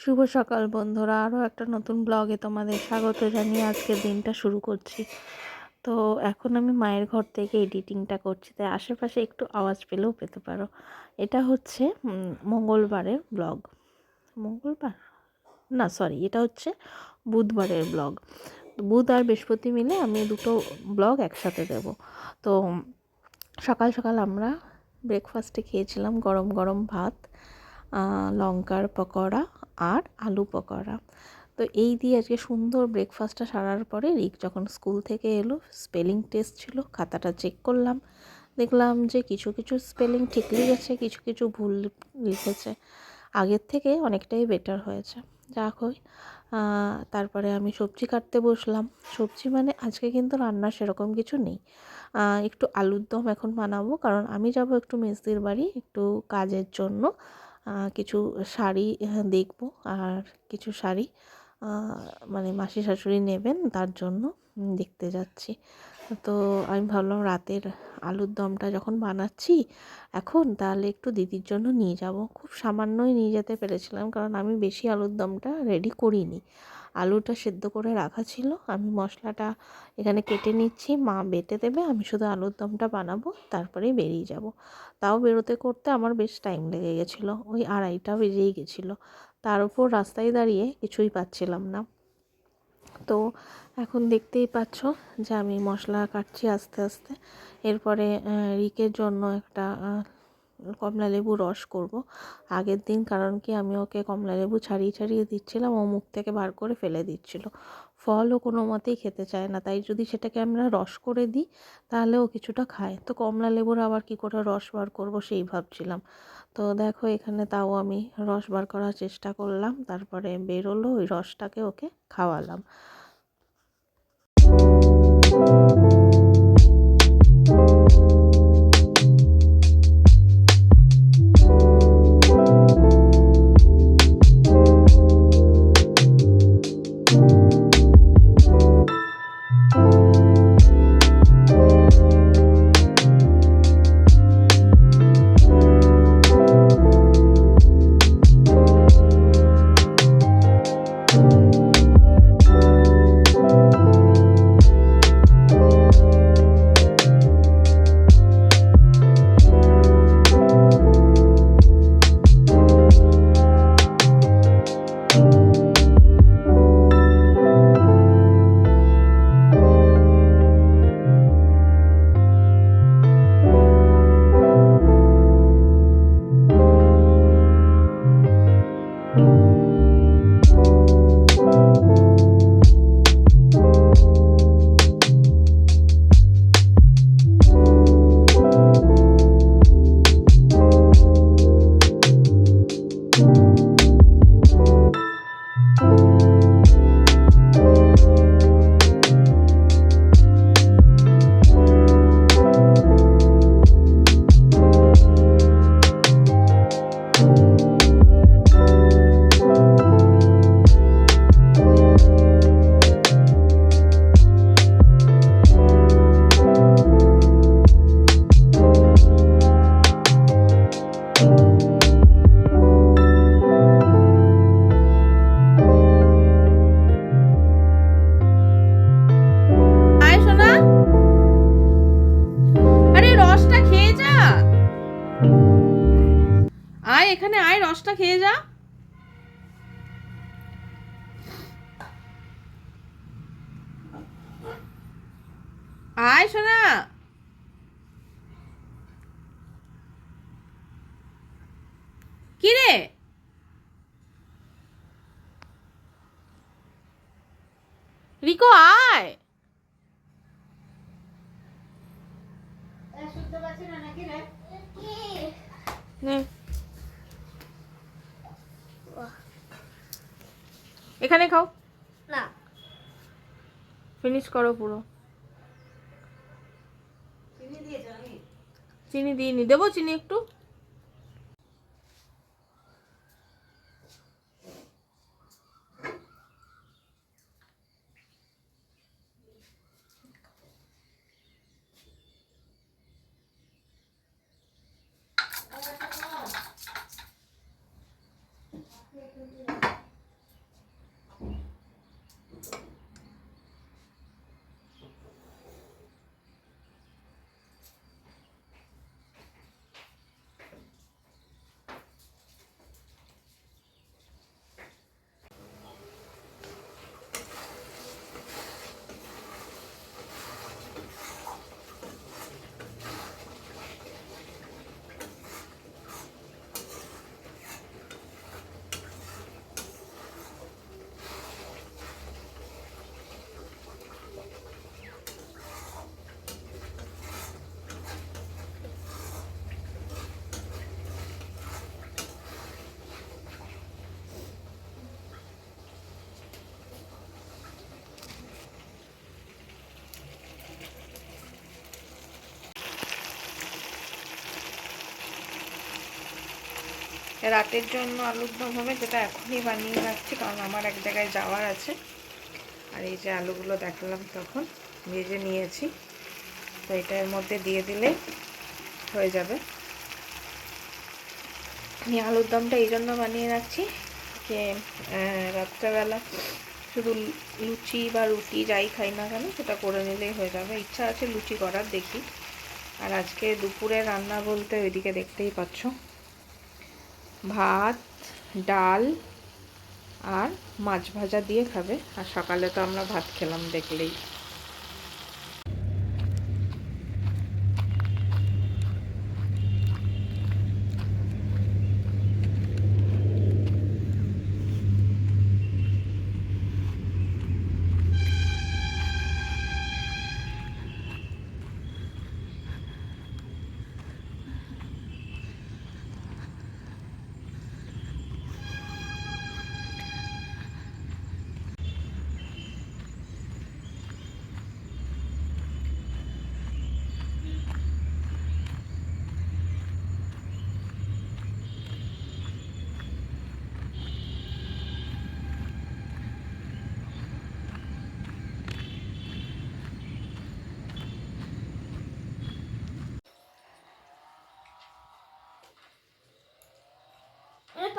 শুভ সকাল বন্ধুরা, আরও একটা নতুন ব্লগে তোমাদের স্বাগত জানিয়ে আজকের দিনটা শুরু করছি। তো এখন আমি মায়ের ঘর থেকে এডিটিংটা করছি, তাই আশেপাশে একটু আওয়াজ পেলেও পেতে পারো। এটা হচ্ছে মঙ্গলবারের ব্লগ। মঙ্গলবার না, সরি, এটা হচ্ছে বুধবারের ব্লগ। বুধ আর বৃহস্পতি মিলে আমি দুটো ব্লগ একসাথে দেব। তো সকাল সকাল আমরা ব্রেকফাস্টে খেয়েছিলাম গরম গরম ভাত, লঙ্কার পকোড়া আর আলু পকোড়া। তো এই দিয়ে আজকে সুন্দর ব্রেকফাস্টটা সারার পরে রিক যখন স্কুল থেকে এলো, স্পেলিং টেস্ট ছিল, খাতাটা চেক করলাম, দেখলাম যে কিছু কিছু স্পেলিং ঠিক লিখেছে, কিছু কিছু ভুল লিখেছে। আগের থেকে অনেকটাই বেটার হয়েছে, যা হোক। তারপরে আমি সবজি কাটতে বসলাম। সবজি মানে আজকে কিন্তু রান্না সেরকম কিছু নেই, একটু আলুর দম এখন বানাবো, কারণ আমি যাব একটু মেসদির বাড়ি একটু কাজের জন্য। কিছু শাড়ি দেখব, আর কিছু শাড়ি মানে মাসি শাশুড়ি নেবেন, তার জন্য দেখতে যাচ্ছি। তো আমি ভাবলাম রাতের আলুর দমটা যখন বানাচ্ছি এখন, তাহলে একটু দিদির জন্য নিয়ে যাব। খুব সামান্যই নিয়ে যেতে পেরেছিলাম, কারণ আমি বেশি আলুর দমটা রেডি করিনি। আলুটা সেদ্ধ করে রাখা ছিল, আমি মশলাটা এখানে কেটে নিচ্ছি, মা বেটে দেবে, আমি শুধু আলুর দমটা বানাবো, তারপরেই বেরিয়ে যাব। তাও বেরোতে করতে আমার বেশ টাইম লেগে গেছিলো, ওই 2:30 বেজেই গেছিলো। তার উপর রাস্তায় দাঁড়িয়ে কিছুই পাচ্ছিলাম না। তো এখন দেখতেই পাচ্ছ যে আমি মশলা কাটছি আস্তে আস্তে। এরপরে রিকের জন্য একটা কমলা লেবু রস করব আগের দিন, কারণ কি আমি ওকে কমলা লেবু ছাড়িয়ে ছাড়িয়ে দিচ্ছিলাম, ও মুখ থেকে বার করে ফেলে দিচ্ছিল। ফলও কোনো মতেই খেতে চায় না, তাই যদি সেটাকে আমরা রস করে দিই তাহলে ও কিছুটা খায়। তো কমলা লেবুর আবার কি করে রস বার করব সেই ভাবছিলাম। তো দেখো এখানে তাও আমি রস বার করার চেষ্টা করলাম, তারপরে বেরোলো, ওই রসটাকে ওকে খাওয়ালাম। আয় এখানে আয়, রসটা খেয়ে যা। আয় সোনা। কি রে? রিকো আয়। এখানে খাও না, ফিনিশ করো পুরো। চিনি দিইনি, দেবো চিনি একটু। রাতের জন্য আলুর দম হবে, যেটা এখনই বানিয়ে রাখছি কারণ আমার এক জায়গায় যাওয়ার আছে। আর এই যে আলুগুলো দেখালাম তখন ভেজে নিয়েছি, তো এটা এর মধ্যে দিয়ে দিলে হয়ে যাবে। আমি আলুর দমটা এই জন্য বানিয়ে রাখছি যে রাত্রেবেলা শুধু লুচি বা রুটি যাই খাই না কেন সেটা করে নিলেই হয়ে যাবে। ইচ্ছা আছে লুচি করার, দেখি। আর আজকে দুপুরে রান্না বলতে ওইদিকে দেখতেই পাচ্ছ, ভাত, ডাল আর মাছ ভাজা দিয়ে খাবে। আর সকালে তো আমরা ভাত খেলাম দেখলেই।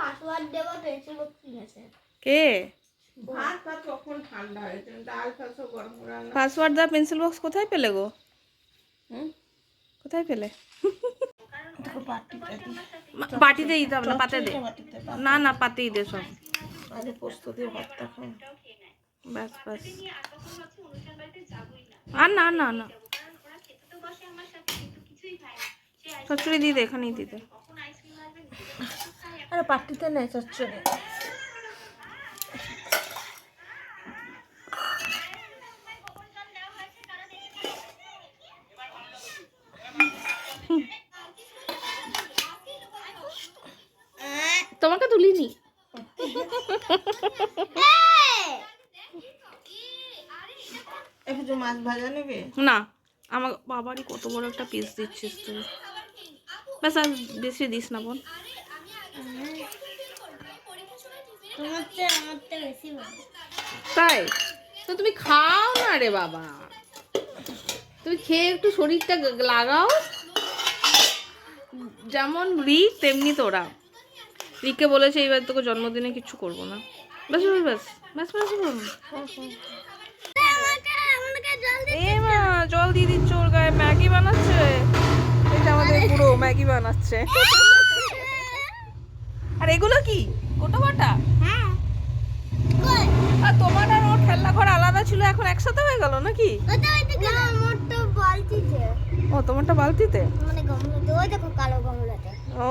পাসওয়ার্ড দেওয়া পেন্সিল বক্স কিনেছে কে? ভাত ভাত কখন ঠান্ডা হয়েছে, ডাল ফাঁসও গরম রান্না। পাসওয়ার্ড দা পেন্সিল বক্স কোথায় পেলে গো? কোথায় পেলে? বাটিতে দিতে হবে না, পাতে দে। না না, পাতেই দে সব। আলু পোস্ত দিয়ে ভাতটা খাও। ব্যাস ব্যাস। আর না না না, চচ্চড়ি দিয়ে দে, এখানেই দিতে। আরে পাটিতে নেই চচ্চড়ি। তোমাকে তুলিনি। একটু মাছ ভাজা নেবে? না, আমার বাবারই কত বড় একটা পিস দিচ্ছিস তুই। ব্যাস আর বেশি দিস না বোন। তাই তো তুমি খাও না রে বাবা, তুমি খেয়ে একটু শরীরটা লাগাও। যেমন রি তেমনি তোরা। রিকে বলেছে এইবার তোকে জন্মদিনে কিছু করবো না। ব্যাস ব্যাস ব্যাস ব্যাস ব্যাস। এ মা, জল দিয়ে দিচ্ছ ওর গায়ে। ম্যাগি বানাচ্ছে, এটা আমাদের পুরো ম্যাগি বানাচ্ছে। আর এগুলো কি গোটা বাটা? আর তোমার আর ওর খেলনা ঘর আলাদা ছিল, এখন একসাথে হয়ে গেল নাকি? ও তোমারটা বালতিতে। ও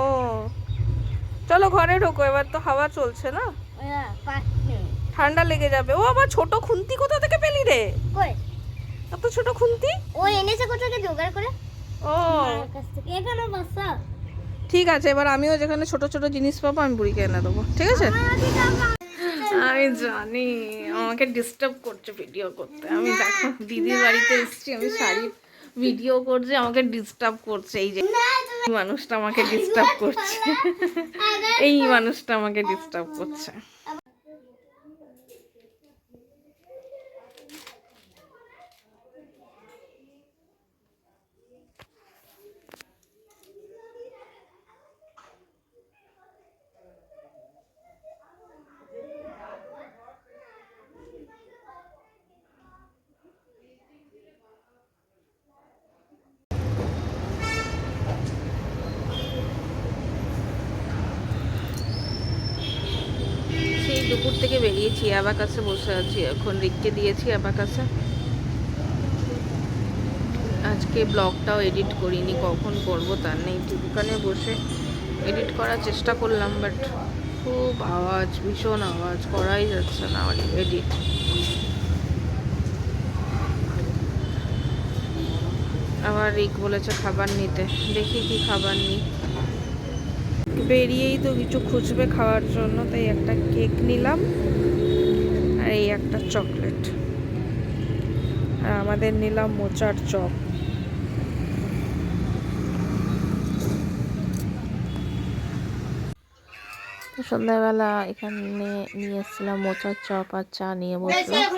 চলো ঘরে ঢোকো, এবার তো হাওয়া চলছে না, ঠান্ডা লেগে যাবে। ও আবার ছোট খুন্তি কোথা থেকে পেলি রে? এত ছোট খুন্তি ও এনেছে কোথা থেকে জোগাড় করে? ও এখানে বসা। ঠিক আছে, এবার আমিও যেখানে ছোট ছোট জিনিস পাবো আমি বুড়িকে এনে দেবো, ঠিক আছে? আমি জানি আমাকে ডিস্টার্ব করছে ভিডিও করতে। আমি দেখো দিদির বাড়িতে এসেছি, আমি শাড়ি ভিডিও করছি, আমাকে ডিস্টার্ব করছে। এই যে মানুষটা আমাকে ডিস্টার্ব করছে, এই মানুষটা আমাকে ডিস্টার্ব করছে। দুপুর থেকে বেরিয়েছি, অ্যাবাকাসে বসে আছি এখন। রিককে দিয়েছি অ্যাবাকাসে। আজকে ব্লগটাও এডিট করিনি, কখন করব তার নেই। দোকানে বসে এডিট করার চেষ্টা করলাম, বাট খুব আওয়াজ, ভীষণ আওয়াজ, করাই যাচ্ছে না এডিট। আবার রিক বলেছে খাবার নিতে, দেখি কি খাবার নিই। বেরিয়েই তো কিছু খুঁজবে খাওয়ার জন্য, তাই একটা কেক নিলাম আর এই একটা চকলেট। আর আমাদের নিলাম মোচার চপ। তো সন্ধ্যাবেলা এখানে নিয়ে এসেছিলাম মোচার চপ আর চা নিয়ে বসলাম।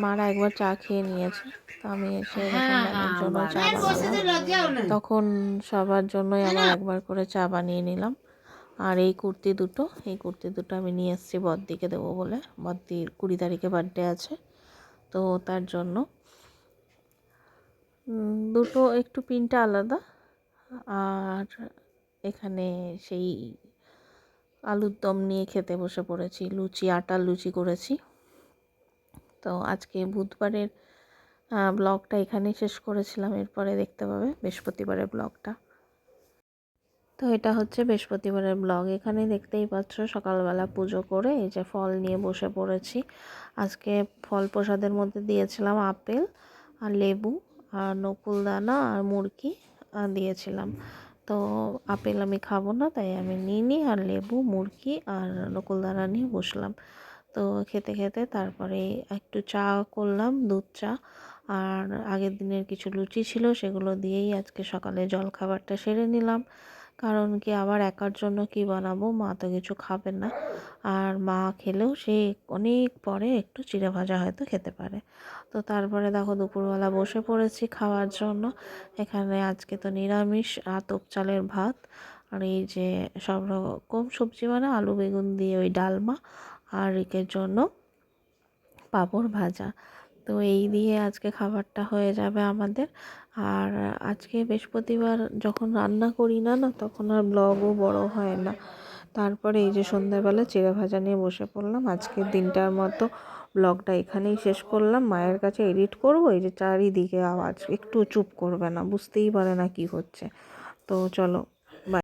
মারা একবার চা খেয়ে নিয়েছে, তো আমি এসে এরকম ম্যামের জন্য চা বানালাম। তখন সবার জন্যই আবার একবার করে চা বানিয়ে নিলাম। আর এই কুর্তি দুটো আমি নিয়ে এসেছি বড়দিকে দেবো বলে। বড়দির 20 তারিখে বার্থডে আছে, তো তার জন্য দুটো একটু প্রিন্টটা আলাদা। আর এখানে সেই আলুর দম নিয়ে খেতে বসে পড়েছি, আটার লুচি করেছি। তো আজকে বুধবারের ব্লগটা এখানেই শেষ করেছিলাম, এরপরে দেখতে পাবে বৃহস্পতিবারের ব্লগটা। তো এটা হচ্ছে বৃহস্পতিবারের ব্লগ। এখানে দেখতেই পাচ্ছ সকালবেলা পুজো করে এই যে ফল নিয়ে বসে পড়েছি। আজকে ফল প্রসাদের মধ্যে দিয়েছিলাম আপেল আর লেবু আর নকুলদানা আর মুরগি দিয়েছিলাম। তো আপেল আমি খাবো না, তাই আমি নিই আর লেবু, মুরগি আর নকুলদানা নিয়ে বসলাম। তো খেতে খেতে তারপরে একটু চা করলাম, দুধ চা। আর আগের দিনের কিছু লুচি ছিল, সেগুলো দিয়েই আজকে সকালে জলখাবারটা সেরে নিলাম। কারণ কি আবার একার জন্য কি বানাবো, মা তো কিছু খাবে না। আর মা খেলেও সে অনেক পরে একটু চিড়ে ভাজা হয়তো খেতে পারে। তো তারপরে দেখো দুপুরবেলা বসে পড়েছি খাওয়ার জন্য। এখানে আজকে তো নিরামিষ আতপ চালের ভাত, আর এই যে সব রকম সবজি মানে আলু বেগুন দিয়ে ওই ডালমা, আর একের জন্য পাঁপড় ভাজা। তো এই দিয়ে আজকে খাবারটা হয়ে যাবে আমাদের। আর আজকে বৃহস্পতিবার যখন রান্না করি না তখন আর ব্লগও বড় হয় না। তারপরে এই যে সন্ধ্যাবেলা চিড়ে ভাজা নিয়ে বসে পড়লাম। আজকের দিনটার মতো ব্লগটা এখানেই শেষ করলাম। মায়ের কাছে এডিট করব, এই যে চারিদিকে আওয়াজ, একটু চুপ করবে না, বুঝতেই পারে না কি হচ্ছে। তো চলো